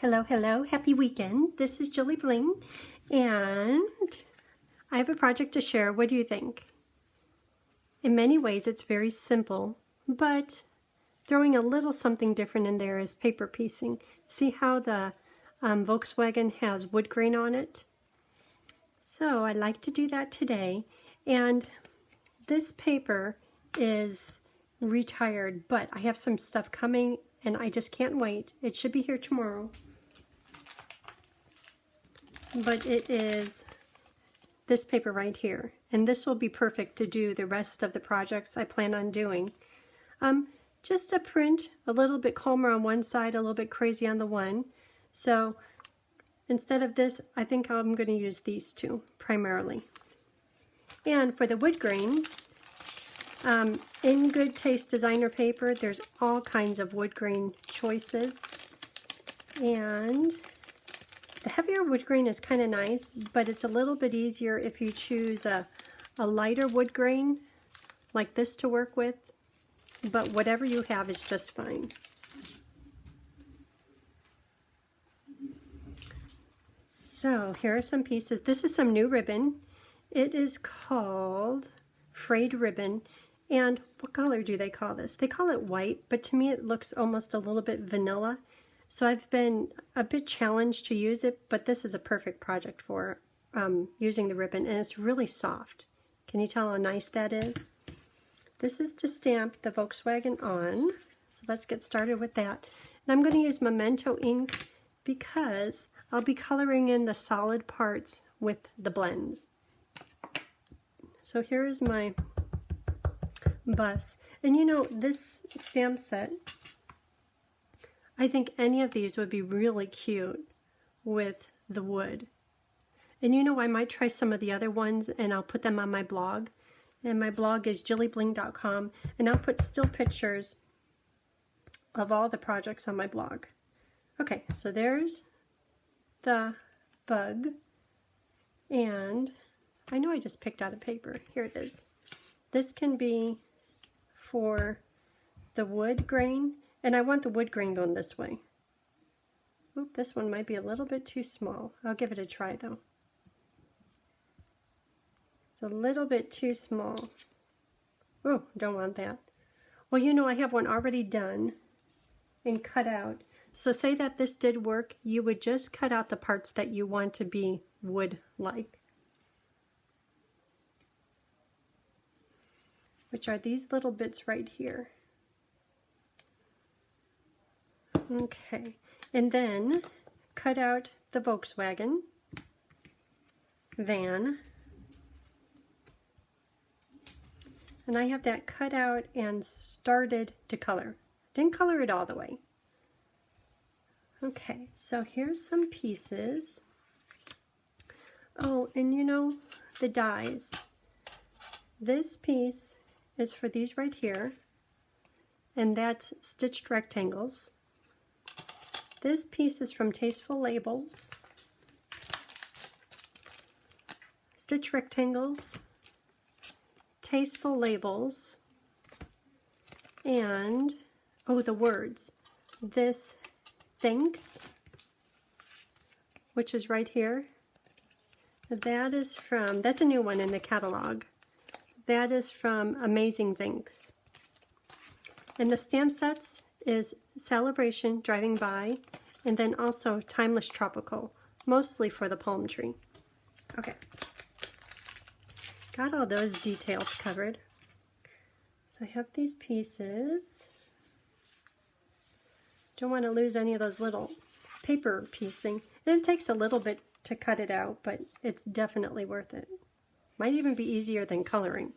Hello, hello, happy weekend. This is JilliBling, and I have a project to share. What do you think? In many ways, it's very simple, but throwing a little something different in there is paper piecing. See how the Volkswagen has wood grain on it? So I'd like to do that today, and this paper is retired, but I have some stuff coming and I just can't wait. It should be here tomorrow. But it is this paper right here, and this will be perfect to do the rest of the projects I plan on doing. Just a print, a little bit calmer on one side, a little bit crazy on the one. So instead of this, I think I'm going to use these two primarily. And for the wood grain, in Good Taste designer paper, there's all kinds of wood grain choices, and the heavier wood grain is kind of nice, but it's a little bit easier if you choose a lighter wood grain like this to work with, but whatever you have is just fine. So here are some pieces. This is some new ribbon. It is called Frayed Ribbon, and what color do they call this? They call it white, but to me it looks almost a little bit vanilla. So I've been a bit challenged to use it, but this is a perfect project for using the ribbon, and it's really soft. Can you tell how nice that is? This is to stamp the Volkswagen on, so let's get started with that. And I'm going to use Memento ink because I'll be coloring in the solid parts with the blends. So here is my bus, and you know, this stamp set, I think any of these would be really cute with the wood. And you know, I might try some of the other ones and I'll put them on my blog. And my blog is JilliBling.com, and I'll put still pictures of all the projects on my blog. Okay, so there's the bug, and I know I just picked out a paper. Here it is. This can be for the wood grain, and I want the wood grain going this way. Oop, this one might be a little bit too small. I'll give it a try though. It's a little bit too small. Oh, don't want that. Well, you know, I have one already done and cut out. So say that this did work, you would just cut out the parts that you want to be wood-like, which are these little bits right here. Okay, and then cut out the Volkswagen van, and I have that cut out and started to color. Didn't color it all the way. Okay, so here's some pieces. Oh, and you know, the dies. This piece is for these right here, and that's stitched rectangles. This piece is from Tasteful Labels. Stitch rectangles, Tasteful Labels, and, oh, the words. This thinks, which is right here. That is from, that's a new one in the catalog. That is from Amazing Things. And the stamp sets is Celebration, Driving By, and then also Timeless Tropical, mostly for the palm tree. Okay, got all those details covered. So I have these pieces. Don't want to lose any of those little paper piecing. And it takes a little bit to cut it out, but it's definitely worth it. Might even be easier than coloring.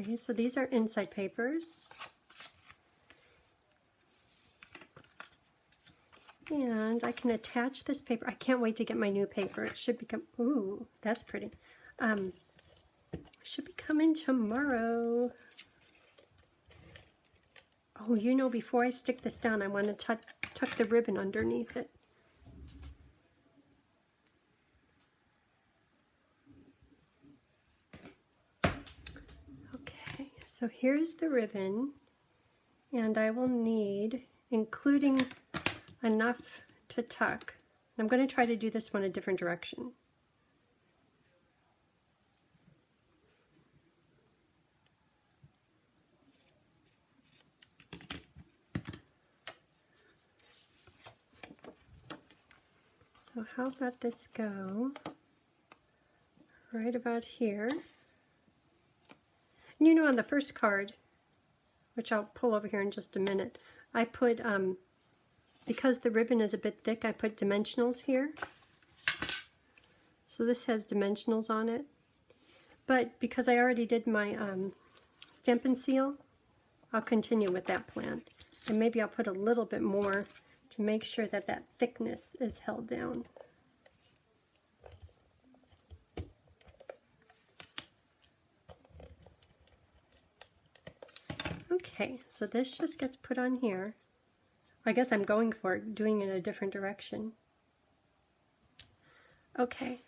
Okay, so these are inside papers. And I can attach this paper. I can't wait to get my new paper. It should become, ooh, that's pretty. Should be coming tomorrow. Oh, you know, before I stick this down, I want to tuck the ribbon underneath it. So So here's the ribbon, and I will need, including enough to tuck. I'm going to try to do this one a different direction. So how about this go right about here? And you know, on the first card, which I'll pull over here in just a minute, I put, because the ribbon is a bit thick, I put dimensionals here. So this has dimensionals on it. But because I already did my Stampin' Seal, I'll continue with that plan. And maybe I'll put a little bit more to make sure that that thickness is held down. Okay, so this just gets put on here. I guess I'm going for it, doing it in a different direction. Okay,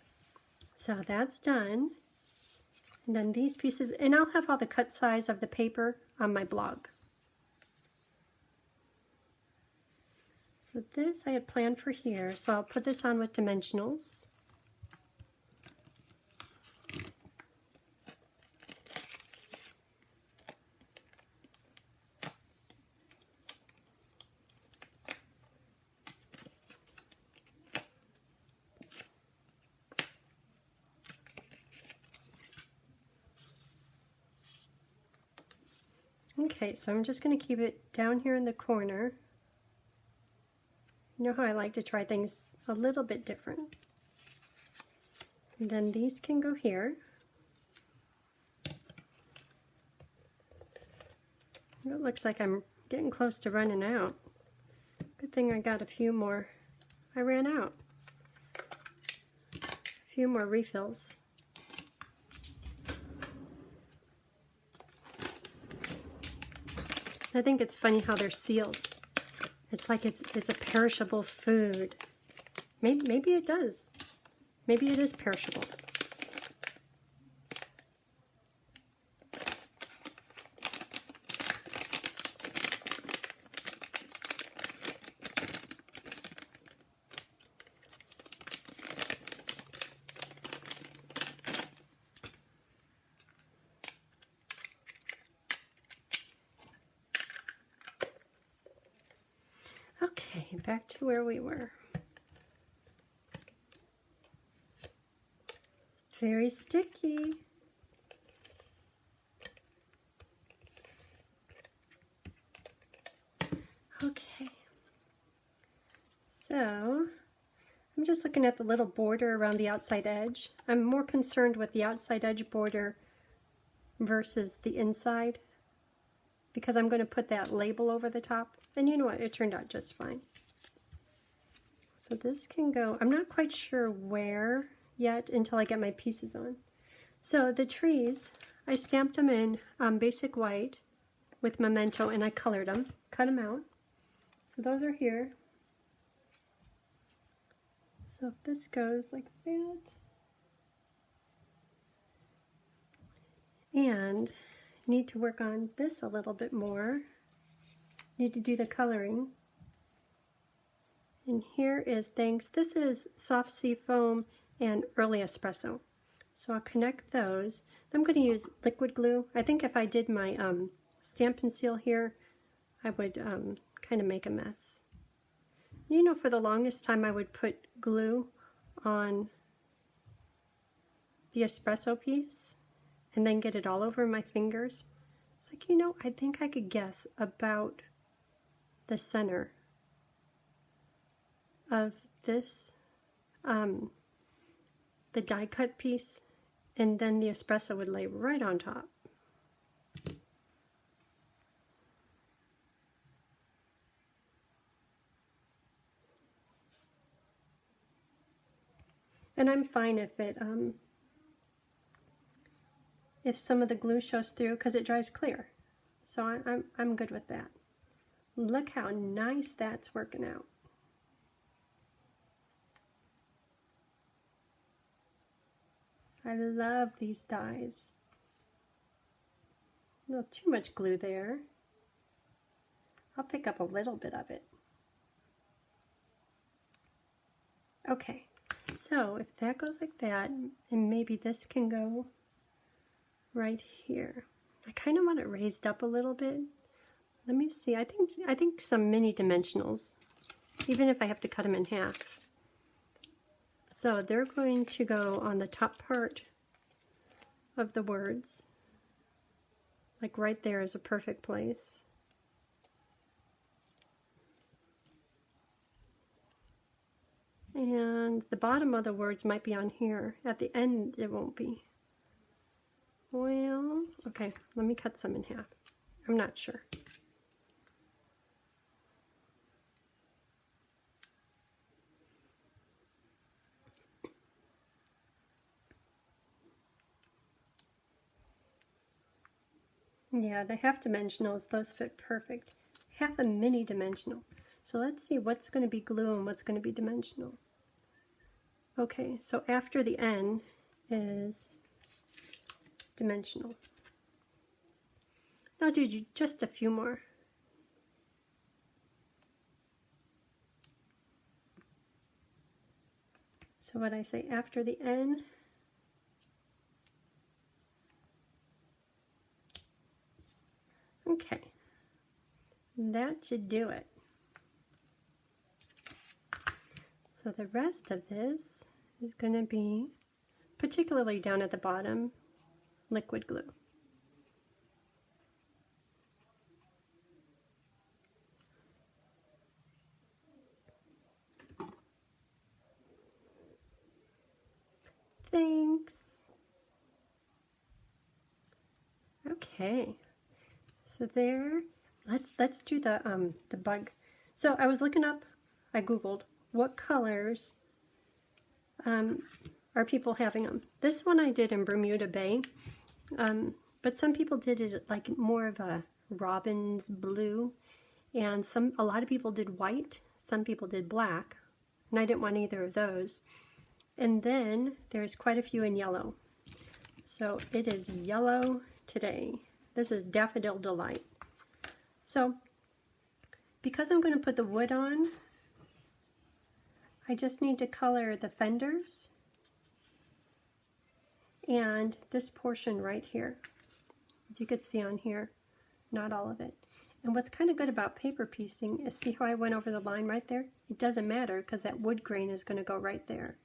so that's done. And then these pieces, and I'll have all the cut size of the paper on my blog. So this I had planned for here, so I'll put this on with dimensionals. Okay, so I'm just going to keep it down here in the corner. You know how I like to try things a little bit different. And then these can go here. It looks like I'm getting close to running out. Good thing I got a few more. I ran out. A few more refills. I think it's funny how they're sealed. It's like it's a perishable food. Maybe it does. Maybe it is perishable. Okay, back to where we were. It's very sticky. Okay, so I'm just looking at the little border around the outside edge. I'm more concerned with the outside edge border versus the inside, because I'm going to put that label over the top. And you know what, it turned out just fine. So this can go, I'm not quite sure where yet until I get my pieces on. So the trees, I stamped them in basic white with Memento, and I colored them, cut them out. So those are here. So if this goes like that. And need to work on this a little bit more. Need to do the coloring. And here is thanks. This is Soft Sea Foam and Early Espresso. So I'll connect those. I'm going to use liquid glue. I think if I did my Stampin' Seal here, I would kind of make a mess. You know, for the longest time I would put glue on the espresso piece and then get it all over my fingers. It's like, you know, I think I could guess about the center of this, the die cut piece, and then the espresso would lay right on top. And I'm fine if it, if some of the glue shows through, because it dries clear. So I'm good with that. Look how nice that's working out. I love these dies. little too much glue there. I'll pick up a little bit of it. Okay, so if that goes like that, and maybe this can go right here. I kind of want it raised up a little bit. Let me see. I think some mini dimensionals, even if I have to cut them in half. So they're going to go on the top part of the words. Like right there is a perfect place. And the bottom of the words might be on here. At the end it won't be. Well, okay, let me cut some in half. I'm not sure. Yeah, the half dimensionals, those fit perfect. Half a mini dimensional. So let's see what's going to be glue and what's going to be dimensional. Okay, so after the N is dimensional. I'll do just a few more. So what I say after the N, okay, that should do it. So the rest of this is going to be, particularly down at the bottom, liquid glue. Thanks. Okay, so there. Let's do the bug. So I was looking up. I googled what colors are people having them. This one I did in Bermuda Bay, but some people did it like more of a robin's blue, and a lot of people did white. Some people did black, and I didn't want either of those. And then there's quite a few in yellow. So it is yellow today. This is Daffodil Delight. So because I'm going to put the wood on, I just need to color the fenders and this portion right here. As you can see on here, not all of it. And what's kind of good about paper piecing is, see how I went over the line right there? It doesn't matter because that wood grain is going to go right there.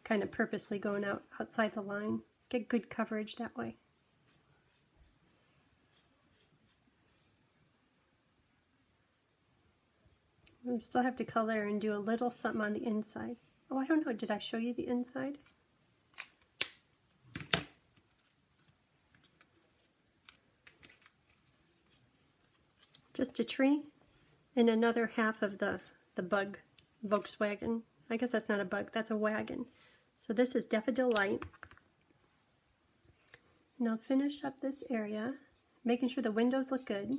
Kind of purposely going outside the line. Get good coverage that way. We still have to color and do a little something on the inside. Oh, I don't know, did I show you the inside? Just a tree and another half of the bug Volkswagen. I guess that's not a bug, that's a wagon. So this is Daffodil Delight. And I'll finish up this area, making sure the windows look good.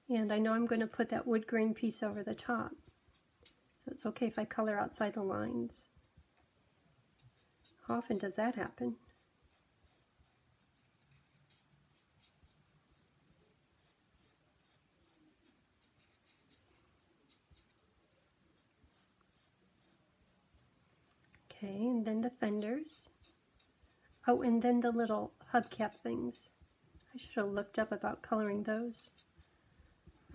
And I know I'm going to put that wood grain piece over the top. So it's okay if I color outside the lines. How often does that happen? Okay, and then the fenders. Oh, and then the little hubcap things. I should have looked up about coloring those.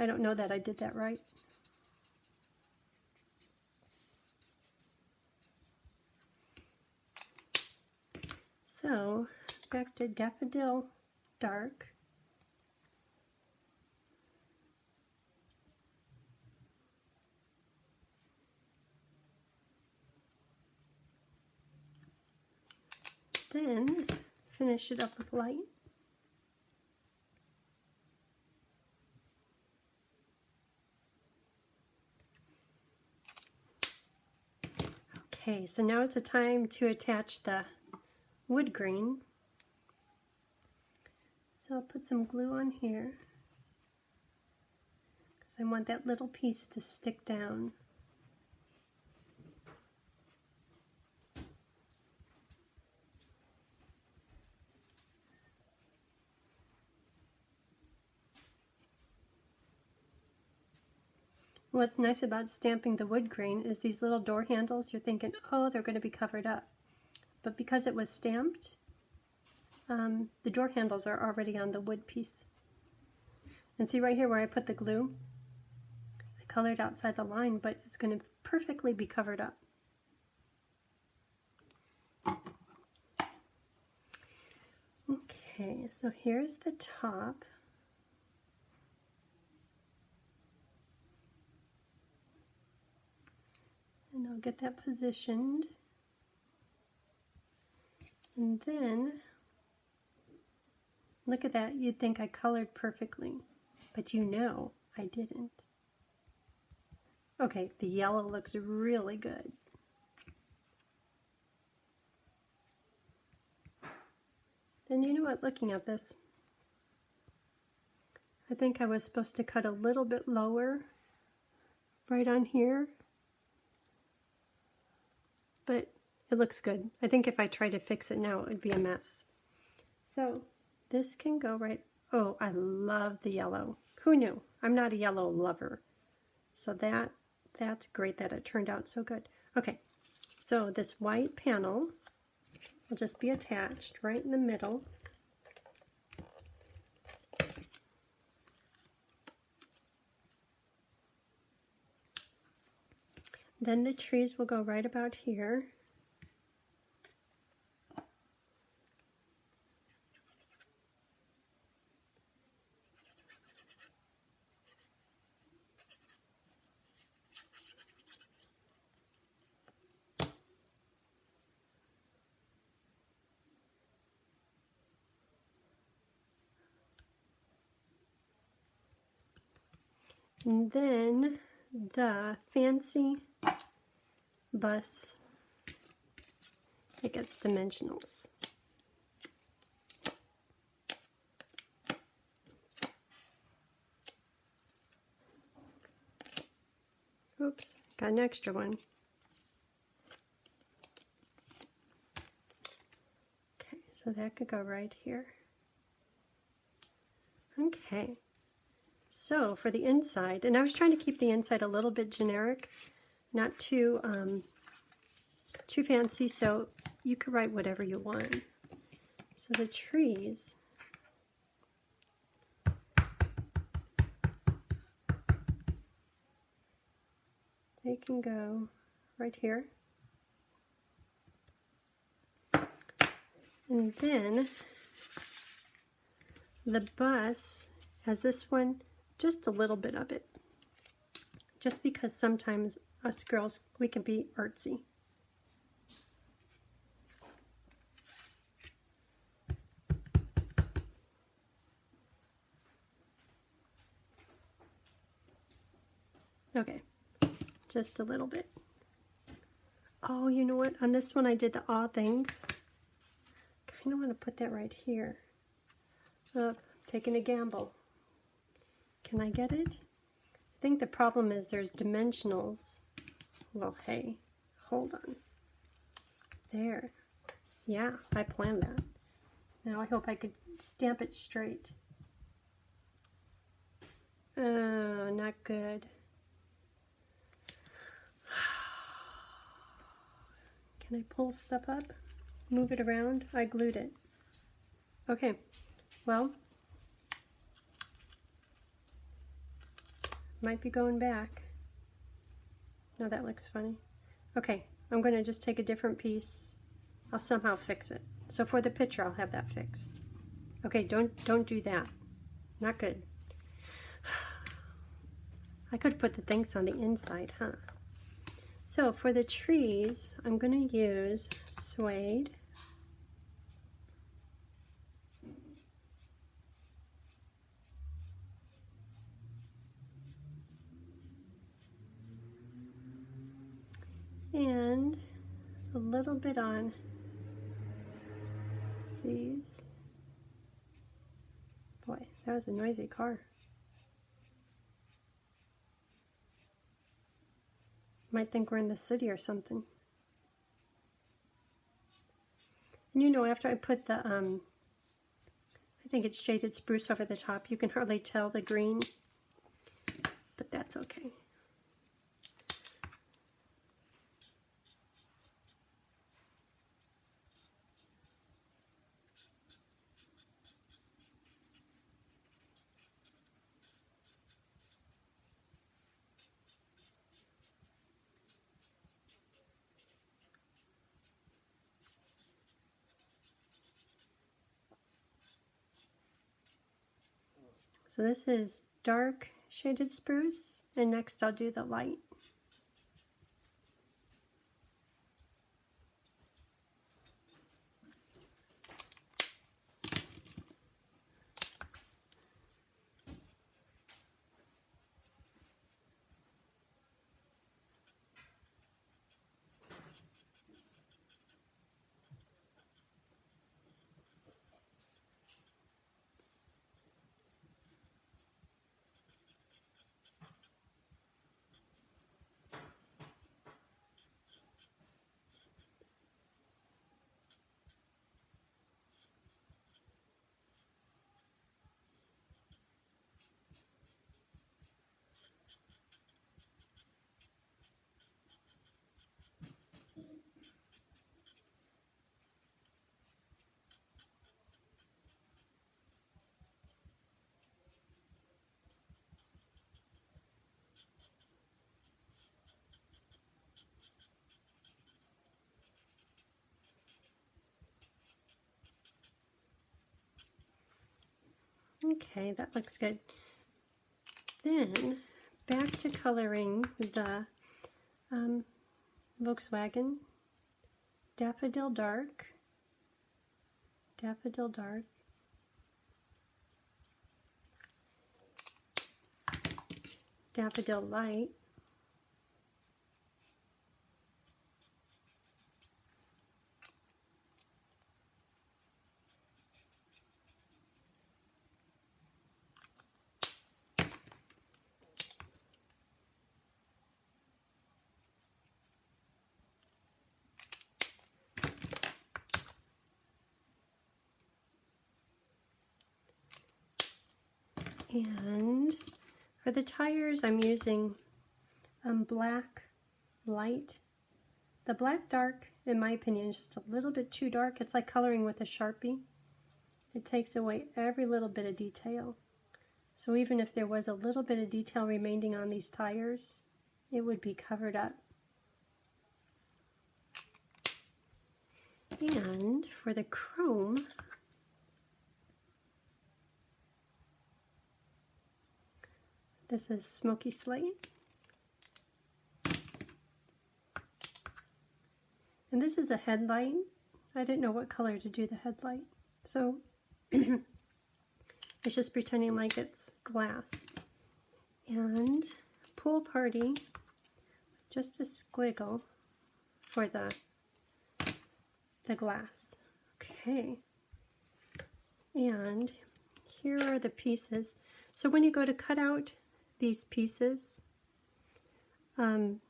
I don't know that I did that right. So, back to Daffodil Dark. Then finish it up with light. Okay, so now it's a time to attach the wood grain. So I'll put some glue on here because I want that little piece to stick down. What's nice about stamping the wood grain is these little door handles, you're thinking, oh, they're going to be covered up. But because it was stamped, the door handles are already on the wood piece. And see right here where I put the glue? I colored outside the line, but it's going to perfectly be covered up. Okay, so here's the top. And I'll get that positioned. And then, look at that, you'd think I colored perfectly, but you know I didn't. Okay, the yellow looks really good. And you know what, looking at this, I think I was supposed to cut a little bit lower right on here, but it looks good. I think if I try to fix it now, it would be a mess. So this can go right, oh, I love the yellow. Who knew? I'm not a yellow lover. So that's great that it turned out so good. Okay, so this white panel will just be attached right in the middle. Then the trees will go right about here. And then the fancy bus, it gets dimensionals. Oops, got an extra one. Okay, so that could go right here. Okay. So for the inside, and I was trying to keep the inside a little bit generic, not too fancy, so you could write whatever you want. So the trees, they can go right here. And then the bus has this one, just a little bit of it, just because sometimes us girls, we can be artsy. Okay, just a little bit. Oh, you know what? On this one I did the aw things. Kind of want to put that right here. Oh, taking a gamble. Can I get it? I think the problem is there's dimensionals. Well, hey, hold on. There. Yeah, I planned that. Now I hope I could stamp it straight. Not good. Can I pull stuff up? Move it around? I glued it. Okay, well, might be going back. No, that looks funny. Okay, I'm going to just take a different piece. I'll somehow fix it. So for the picture, I'll have that fixed. Okay, don't do that. Not good. I could put the things on the inside, huh? So for the trees, I'm going to use suede. And a little bit on these. Boy, that was a noisy car. Might think we're in the city or something. And you know, after I put the, I think it's shaded spruce over the top, you can hardly tell the green, but that's okay. So this is dark shaded spruce, and next I'll do the light. Okay, that looks good. Then back to coloring the Volkswagen Daffodil Dark, Daffodil Dark, Daffodil Light, and for the tires I'm using black light. The black dark, in my opinion, is just a little bit too dark. It's like coloring with a Sharpie. It takes away every little bit of detail. So even if there was a little bit of detail remaining on these tires, it would be covered up. And for the chrome, this is Smoky Slate. And this is a headlight. I didn't know what color to do the headlight, so it's just pretending like it's glass. And Pool Party, just a squiggle for the glass. Okay. And here are the pieces. So when you go to cut out these pieces, you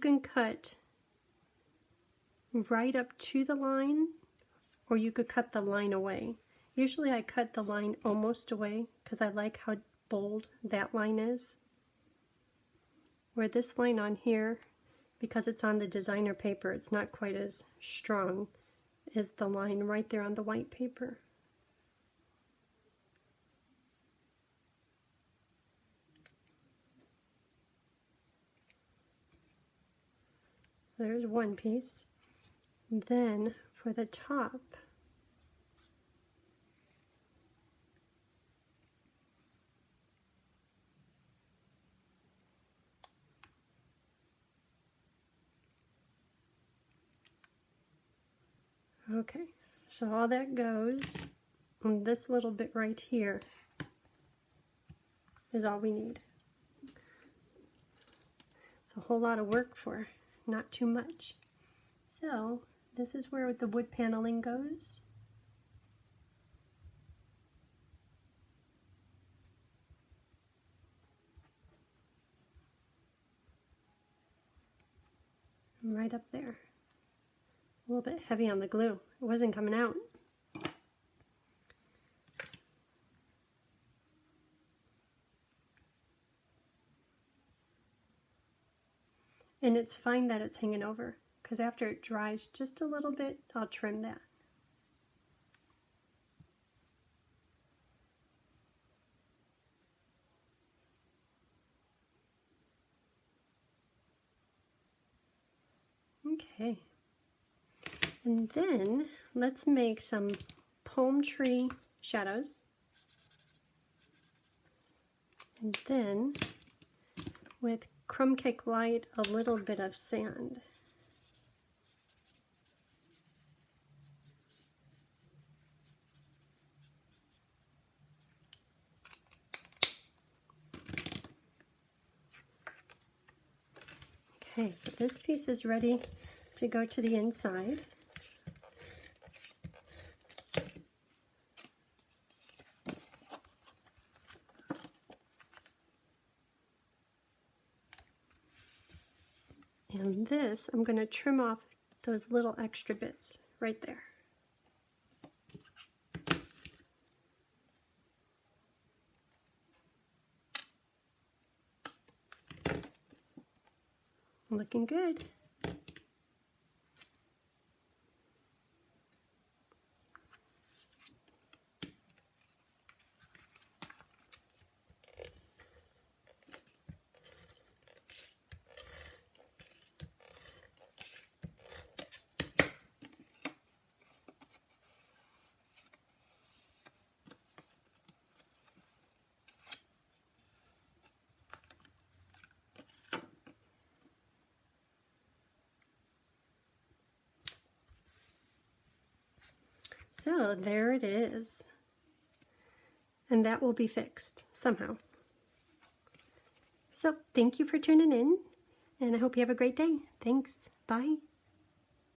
can cut right up to the line, or you could cut the line away. Usually I cut the line almost away because I like how bold that line is. Where this line on here, because it's on the designer paper, it's not quite as strong as the line right there on the white paper. There's one piece. Then for the top, okay, so all that goes on this little bit right here is all we need. It's a whole lot of work for not too much. So this is where the wood paneling goes. Right up there. A little bit heavy on the glue. It wasn't coming out. And it's fine that it's hanging over, because after it dries just a little bit, I'll trim that. Okay. And then let's make some palm tree shadows. And then with Crumb Cake Light, a little bit of sand. Okay, so this piece is ready to go to the inside. And this, I'm going to trim off those little extra bits right there. Looking good. So there it is. And that will be fixed somehow. So thank you for tuning in, and I hope you have a great day. Thanks. Bye.